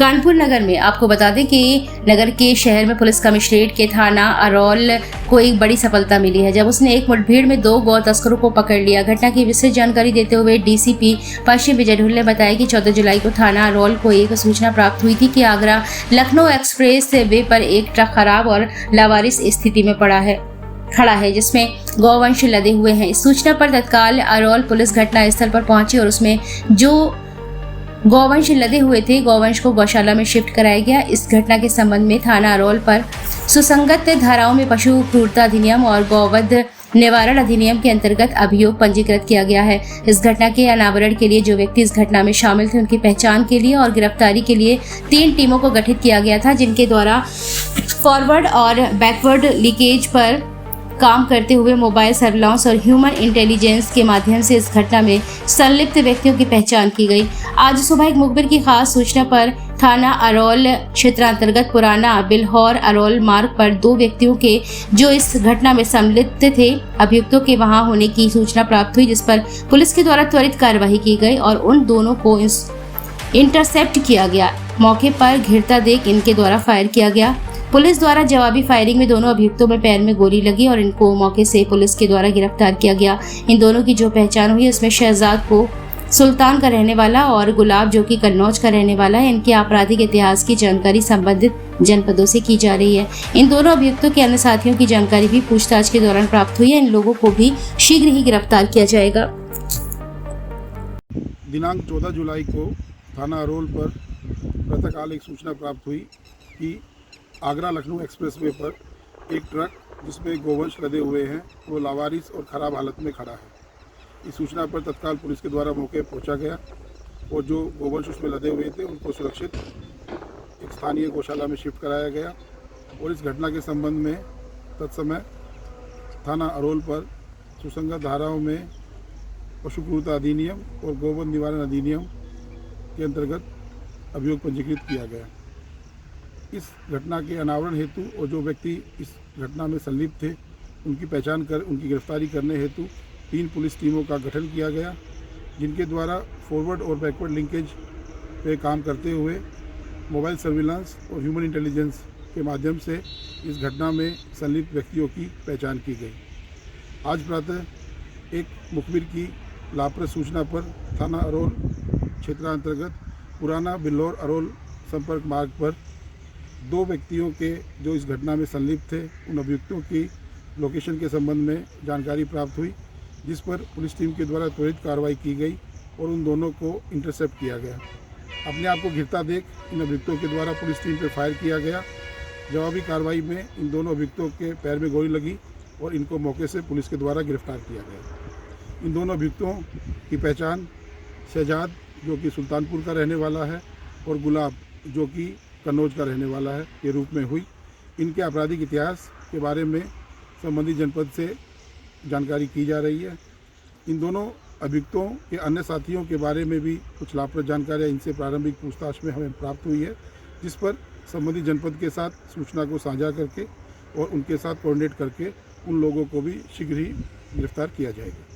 कानपुर नगर में आपको बता दें कि नगर के शहर में पुलिस कमिश्नरेट के थाना अरौल को एक बड़ी सफलता मिली है जब उसने एक मुठभेड़ में 2 गौ तस्करों को पकड़ लिया। घटना की विस्तृत जानकारी देते हुए डीसीपी पश्चिम विजय ढुल्ल ने बताया कि 14 जुलाई को थाना अरौल को एक सूचना प्राप्त हुई थी कि आगरा लखनऊ एक्सप्रेस वे पर एक ट्रक खराब और लावारिस स्थिति में खड़ा है जिसमें गौवंश लदे हुए हैं। इस सूचना पर तत्काल अरौल पुलिस घटना स्थल पर पहुंची और उसमें जो गौवंश लदे हुए थे गौवंश को गौशाला में शिफ्ट कराया गया। इस घटना के संबंध में थाना अरौल पर सुसंगत धाराओं में पशु क्रूरता अधिनियम और गौवध निवारण अधिनियम के अंतर्गत अभियोग पंजीकृत किया गया है। इस घटना के अनावरण के लिए जो व्यक्ति इस घटना में शामिल थे उनकी पहचान के लिए और गिरफ्तारी के लिए 3 टीमों को गठित किया गया था जिनके द्वारा फॉरवर्ड और बैकवर्ड लीकेज पर काम करते हुए मोबाइल सर्विलांस और ह्यूमन इंटेलिजेंस के माध्यम से इस घटना में संलिप्त व्यक्तियों की पहचान की गई। आज सुबह एक मुखबिर की खास सूचना पर थाना अरौल क्षेत्रांतर्गत पुराना बिल्हौर अरौल मार्ग पर 2 व्यक्तियों के जो इस घटना में सम्मिलित थे अभियुक्तों के वहां होने की सूचना प्राप्त हुई, जिस पर पुलिस के द्वारा त्वरित कार्रवाई की गई और उन दोनों को इंटरसेप्ट किया गया। मौके पर घिरता देख इनके द्वारा फायर किया गया। पुलिस द्वारा जवाबी फायरिंग में दोनों अभियुक्तों में पैर में गोली लगी और इनको मौके से पुलिस के द्वारा गिरफ्तार किया गया। इन दोनों की जो पहचान हुई उसमें शहजाद को सुल्तान का रहने वाला और गुलाब जो कि कन्नौज का रहने वाला है। इनके आपराधिक इतिहास की जानकारी संबंधित जनपदों से की जा रही है। इन दोनों अभियुक्तों के अन्य साथियों की जानकारी भी पूछताछ के दौरान प्राप्त हुई है। इन लोगों को भी शीघ्र ही गिरफ्तार किया जाएगा। दिनांक 14 जुलाई को थाना अरौल पर प्रातःकाल एक सूचना प्राप्त हुई कि आगरा लखनऊ एक्सप्रेसवे पर एक ट्रक जिसमें गोवंश लदे हुए हैं वो लावारिस और ख़राब हालत में खड़ा है। इस सूचना पर तत्काल पुलिस के द्वारा मौके पहुंचा गया और जो गोवंश उसमें लदे हुए थे उनको सुरक्षित एक स्थानीय गौशाला में शिफ्ट कराया गया। और इस घटना के संबंध में तत्समय थाना अरौल पर सुसंगत धाराओं में पशु क्रूरता अधिनियम और गौवध निवारण अधिनियम के अंतर्गत अभियोग पंजीकृत किया गया। इस घटना के अनावरण हेतु और जो व्यक्ति इस घटना में संलिप्त थे उनकी पहचान कर उनकी गिरफ्तारी करने हेतु 3 पुलिस टीमों का गठन किया गया, जिनके द्वारा फॉरवर्ड और बैकवर्ड लिंकेज पे काम करते हुए मोबाइल सर्विलांस और ह्यूमन इंटेलिजेंस के माध्यम से इस घटना में संलिप्त व्यक्तियों की पहचान की गई। आज प्रातः एक मुखबिर की लापरवाही सूचना पर थाना अरौल क्षेत्रांतर्गत पुराना बिल्हौर अरौल संपर्क मार्ग पर 2 व्यक्तियों के जो इस घटना में संलिप्त थे उन अभियुक्तों की लोकेशन के संबंध में जानकारी प्राप्त हुई, जिस पर पुलिस टीम के द्वारा त्वरित कार्रवाई की गई और उन दोनों को इंटरसेप्ट किया गया। अपने आप को घिरता देख इन अभियुक्तों के द्वारा पुलिस टीम पर फायर किया गया। जवाबी कार्रवाई में इन दोनों अभियुक्तों के पैर में गोली लगी और इनको मौके से पुलिस के द्वारा गिरफ्तार किया गया। इन दोनों अभियुक्तों की पहचान शहजाद जो कि सुल्तानपुर का रहने वाला है और गुलाब जो कि कन्नौज का रहने वाला है के रूप में हुई। इनके आपराधिक इतिहास के बारे में संबंधित जनपद से जानकारी की जा रही है। इन दोनों अभियुक्तों के अन्य साथियों के बारे में भी कुछ लाभप्रद जानकारियाँ इनसे प्रारंभिक पूछताछ में हमें प्राप्त हुई है, जिस पर संबंधित जनपद के साथ सूचना को साझा करके और उनके साथ कोऑर्डिनेट करके उन लोगों को भी शीघ्र ही गिरफ्तार किया जाएगा।